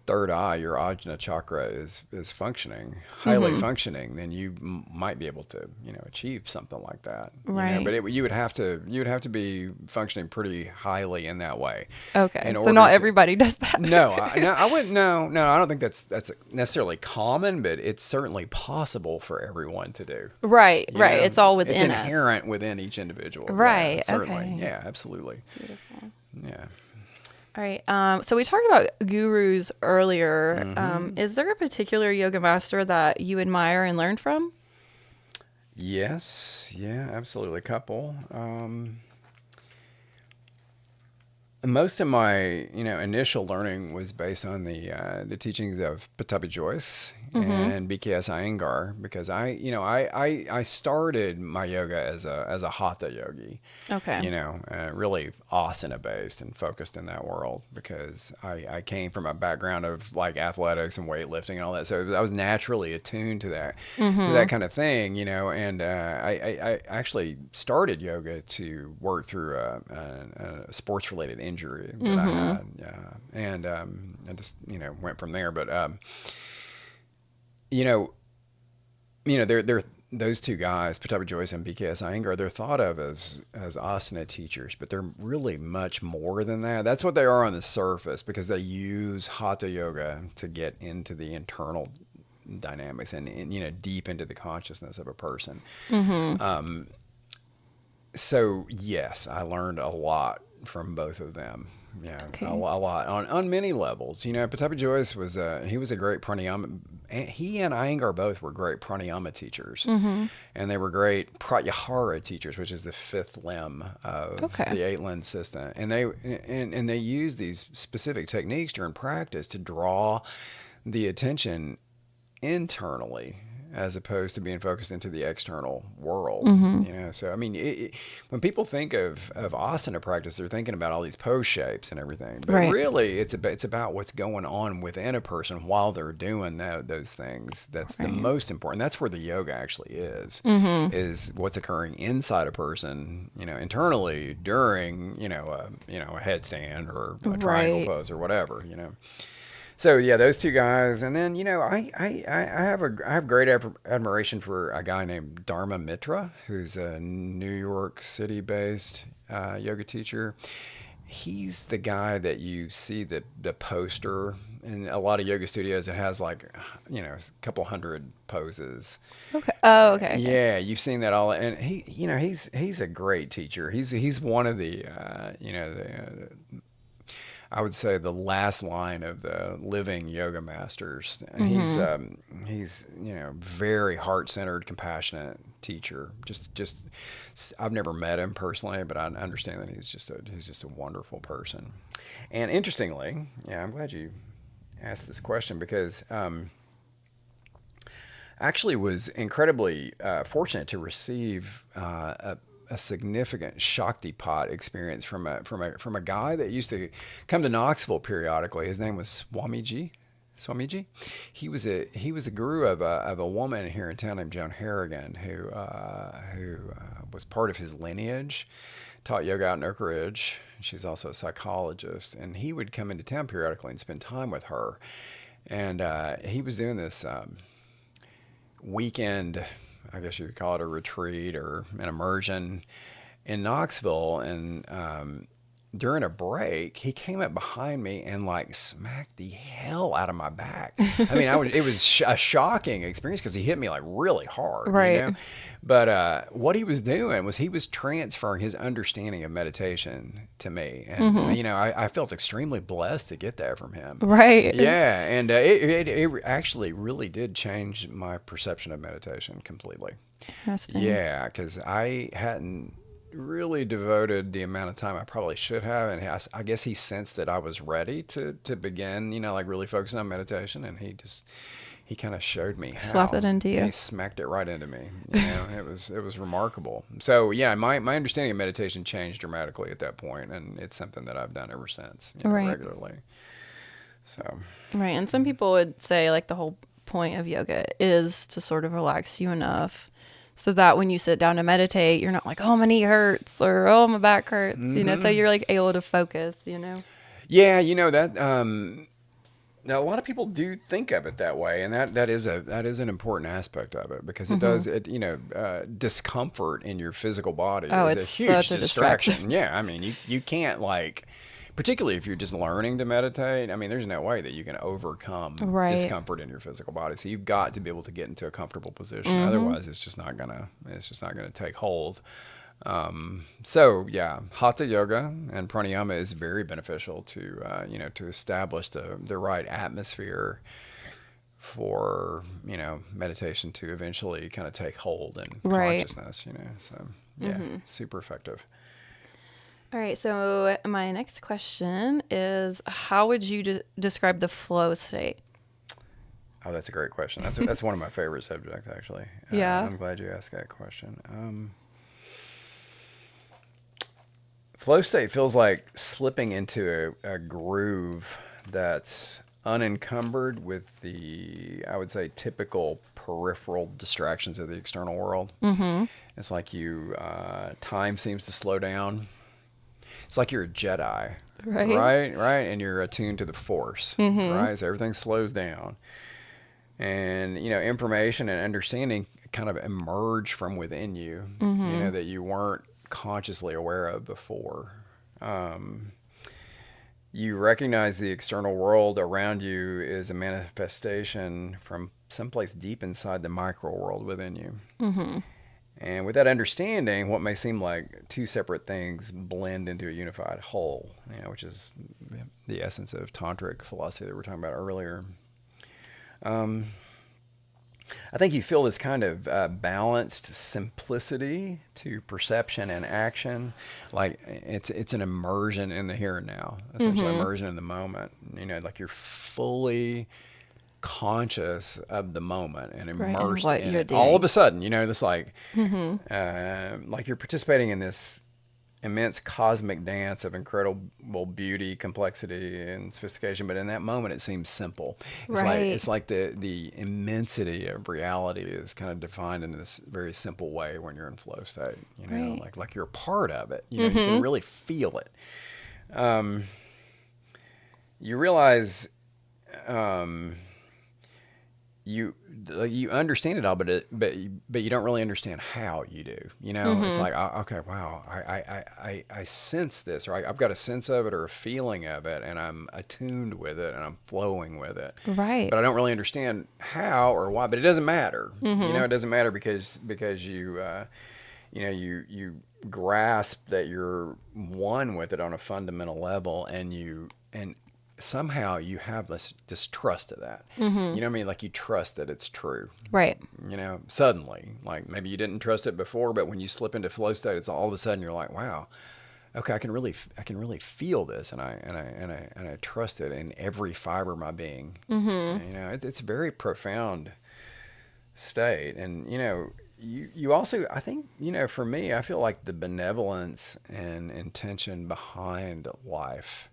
third eye, your ajna chakra is functioning, highly functioning, then you might be able to, achieve something like that. Right. But you would have to be functioning pretty highly in that way. Okay. in So order not to- everybody does that. No, I wouldn't. No, I don't think that's necessarily common, but it's certainly possible for everyone to do. Right. You Right. know? It's all within It's us. inherent within each individual. Right, Yeah, certainly. okay. Yeah, absolutely. Beautiful. Yeah. All right. So we talked about gurus earlier. Is there a particular yoga master that you admire and learn from? Yes. Yeah, absolutely. A couple. Most of my, initial learning was based on the teachings of Pattabhi Jois and BKS Iyengar, because I started my yoga as a hatha yogi. Okay. Really asana based and focused in that world, because I came from a background of like athletics and weightlifting and all that, so I was naturally attuned to that kind of thing, and I actually started yoga to work through a sports related injury that I had, and I just went from there. But they're those two guys, Pattabhi Jois and BKS Iyengar, they're thought of as asana teachers, but they're really much more than that. That's what they are on the surface, because they use hatha yoga to get into the internal dynamics and deep into the consciousness of a person. So yes, I learned a lot from both of them. Yeah, Okay. a lot on many levels. Pattabhi Jois was he was a great pranayama. He and Iyengar both were great pranayama teachers, and they were great pratyahara teachers, which is the fifth limb of the 8-limb system. And they use these specific techniques during practice to draw the attention internally, as opposed to being focused into the external world. So I mean, when people think of asana practice, they're thinking about all these pose shapes and everything, but really it's about what's going on within a person while they're doing those things. That's the most important. That's where the yoga actually is what's occurring inside a person, internally during a headstand or a triangle pose or whatever. So yeah, those two guys, and then I have great admiration for a guy named Dharma Mitra, who's a New York City based yoga teacher. He's the guy that you see the poster in a lot of yoga studios that has like a couple hundred poses. Okay. Oh, okay. Yeah, you've seen that all, and he's a great teacher. He's one of the I would say the last line of the living yoga masters. He's very heart-centered, compassionate teacher. Just I've never met him personally, but I understand that he's just a wonderful person. And interestingly, I'm glad you asked this question, because actually was incredibly fortunate to receive a significant Shaktipat experience from a guy that used to come to Knoxville periodically. His name was Swamiji. He was a guru of a woman here in town named Joan Harrigan, who was part of his lineage. Taught yoga out in Oak Ridge. She's also a psychologist, and he would come into town periodically and spend time with her. And he was doing this weekend, I guess you could call it a retreat or an immersion in Knoxville. And during a break, he came up behind me and like smacked the hell out of my back. I mean, it was a shocking experience, because he hit me like really hard. Right. But what he was doing was he was transferring his understanding of meditation to me. And, I felt extremely blessed to get that from him. Right. Yeah. And it actually really did change my perception of meditation completely. Interesting. Yeah, because I hadn't really devoted the amount of time I probably should have, and I guess he sensed that I was ready to begin, like really focusing on meditation, and he kind of showed me how. Slapped it into you. He smacked it right into me. You know, it was remarkable. So yeah, my understanding of meditation changed dramatically at that point, and it's something that I've done ever since, you know, Right. regularly. So Right. And some people would say like the whole point of yoga is to sort of relax you enough so that when you sit down to meditate, you're not like, oh, my knee hurts or oh, my back hurts, you know, so you're like able to focus, you know? yeah, you know that. Now, a lot of people do think of it that way, and that is an important aspect of it because it does discomfort in your physical body Oh, is a it's huge such a distraction. Yeah, I mean, you can't like, particularly if you're just learning to meditate. I mean, there's no way that you can overcome Right. discomfort in your physical body. So you've got to be able to get into a comfortable position. Otherwise, it's just not gonna take hold. So yeah, hatha yoga and pranayama is very beneficial to to establish the right atmosphere for meditation to eventually kind of take hold in Right. consciousness. So yeah, super effective. All right. So my next question is, how would you describe the flow state? Oh, that's a great question. That's one of my favorite subjects actually. Yeah. I'm glad you asked that question. Flow state feels like slipping into a groove that's unencumbered with the, I would say, typical peripheral distractions of the external world. Mm-hmm. It's like time seems to slow down. It's like you're a Jedi, right? And you're attuned to the Force, right? So everything slows down. And, information and understanding kind of emerge from within you, that you weren't consciously aware of before. You recognize the external world around you is a manifestation from someplace deep inside the micro world within you. Mm-hmm. And with that understanding, what may seem like two separate things blend into a unified whole, which is the essence of tantric philosophy that we were talking about earlier. I think you feel this kind of balanced simplicity to perception and action, like it's an immersion in the here and now, essentially immersion in the moment. Like you're fully conscious of the moment and immersed what in you're it. All doing. of a sudden, this like you're participating in this immense cosmic dance of incredible beauty, complexity, and sophistication. But in that moment, it seems simple. It's like the immensity of reality is kind of defined in this very simple way when you're in flow state. Like you're a part of it. You can really feel it. You realize. You understand it all, but you don't really understand how you do. It's like, okay, wow, I sense this, or I've got a sense of it or a feeling of it, and I'm attuned with it, and I'm flowing with it. Right. But I don't really understand how or why. But it doesn't matter. It doesn't matter because you you grasp that you're one with it on a fundamental level, and somehow you have this trust of that. You know what I mean? Like you trust that it's true. Right. Suddenly, like maybe you didn't trust it before, but when you slip into flow state, it's all of a sudden you're like, wow, okay, I can really feel this, and I trust it in every fiber of my being. It's a very profound state, and you also, I think, for me, I feel like the benevolence and intention behind life.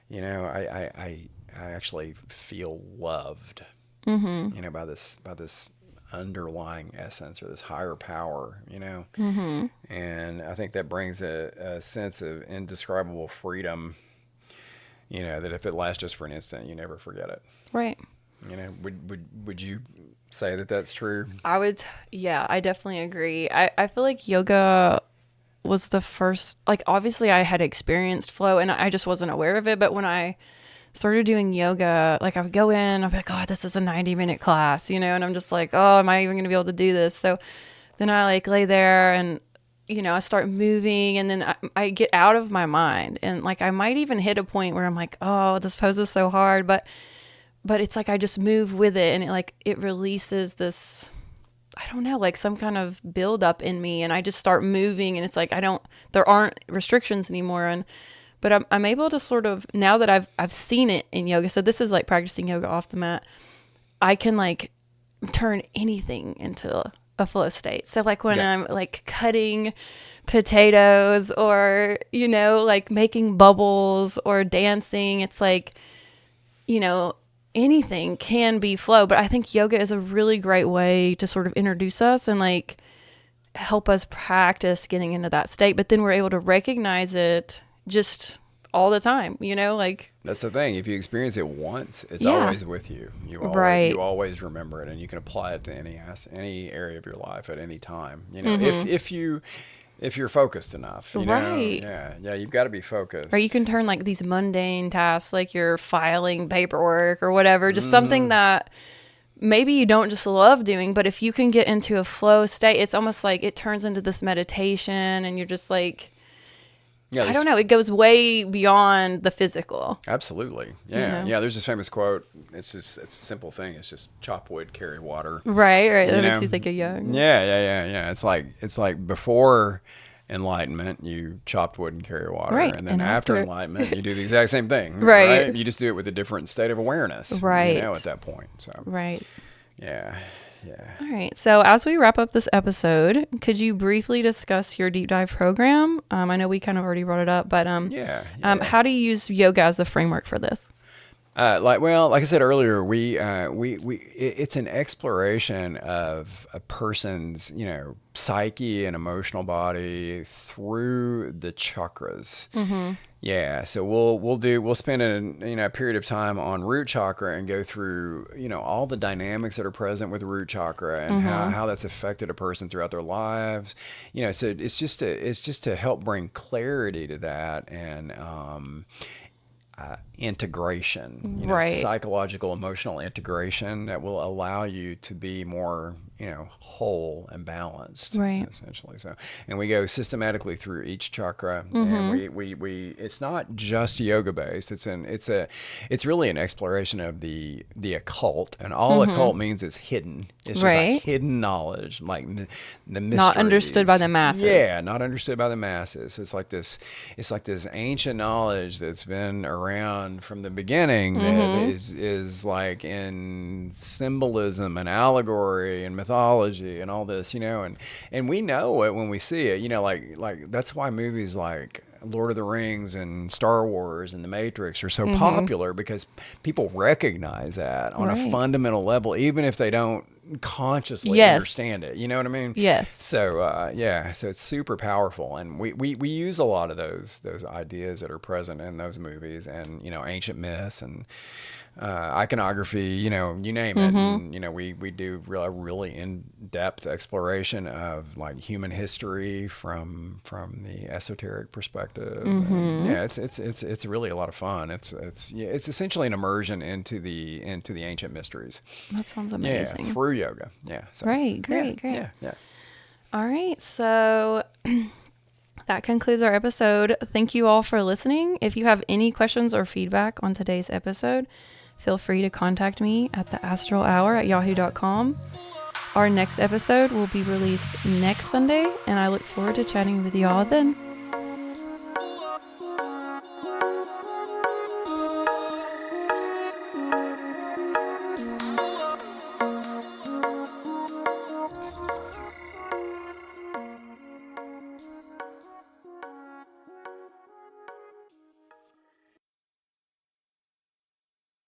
I actually feel loved, by this underlying essence or this higher power, and I think that brings a sense of indescribable freedom, that if it lasts just for an instant, you never forget it. Right. Would you say that that's true? I would, yeah, I definitely agree. I feel like yoga was the first, like obviously I had experienced flow and I just wasn't aware of it, but when I started doing yoga, like I would go in, I'd be like, God, this is a 90-minute class, and I'm just like, oh, am I even gonna be able to do this? So then I like lay there and I start moving, and then I get out of my mind, and like I might even hit a point where I'm like, oh, this pose is so hard, but it's like I just move with it, and it releases this, I don't know, like some kind of buildup in me, and I just start moving, and it's like there aren't restrictions anymore, but I'm able to sort of, now that I've seen it in yoga, so this is like practicing yoga off the mat, I can like turn anything into a flow state. So like when Yeah. I'm like cutting potatoes or, like making bubbles or dancing, it's like, anything can be flow. But I think yoga is a really great way to sort of introduce us and like help us practice getting into that state. But then we're able to recognize it just all the time, like. That's the thing. If you experience it once, it's Yeah. always with you. Right. You always remember it, and you can apply it to any area of your life at any time. If you're focused enough. Right. Yeah. You've got to be focused. Or you can turn like these mundane tasks, like you're filing paperwork or whatever, just something that maybe you don't just love doing, but if you can get into a flow state, it's almost like it turns into this meditation, and you're just like. Yeah, I don't know. It goes way beyond the physical. Absolutely. Yeah. Yeah. There's this famous quote. It's a simple thing. It's just chop wood, carry water. Right. That You makes know? you think of young. Yeah. It's like before enlightenment, you chopped wood and carry water. Right. And then And after after- enlightenment, you do the exact same thing. Right. You just do it with a different state of awareness. Right. At that point. So, Right. yeah. All right. So as we wrap up this episode, could you briefly discuss your deep dive program? I know we kind of already brought it up, but how do you use yoga as the framework for this? Like I said earlier, it's an exploration of a person's, psyche and emotional body through the chakras. Mm-hmm. Yeah. So we'll spend a period of time on root chakra and go through, all the dynamics that are present with the root chakra and how that's affected a person throughout their lives. So it's just to help bring clarity to that and, integration, Right. psychological, emotional integration that will allow you to be more, whole and balanced, Right. essentially. So, and we go systematically through each chakra, Mm-hmm. and we it's not just yoga based. It's really an exploration of the occult, and all occult means is hidden. It's just Right. like hidden knowledge, like the mysteries. Not understood by the masses. Yeah, not understood by the masses. It's like this ancient knowledge that's been around from the beginning that is like in symbolism and allegory and mythology and all this, and we know it when we see it, like that's why movies like Lord of the Rings and Star Wars and The Matrix are so popular, because people recognize that on Right. a fundamental level, even if they don't consciously Yes. understand it. You know what I mean? Yes. So so it's super powerful, and we use a lot of those ideas that are present in those movies, and ancient myths and iconography, you name it. And, we do a really in-depth exploration of like human history from the esoteric perspective. And, it's really a lot of fun. It's essentially an immersion into the ancient mysteries. That sounds amazing. Yeah, through yoga. Yeah. So, Great. Yeah. All right. So that concludes our episode. Thank you all for listening. If you have any questions or feedback on today's episode, feel free to contact me at theastralhour@yahoo.com. Our next episode will be released next Sunday, and I look forward to chatting with you all then.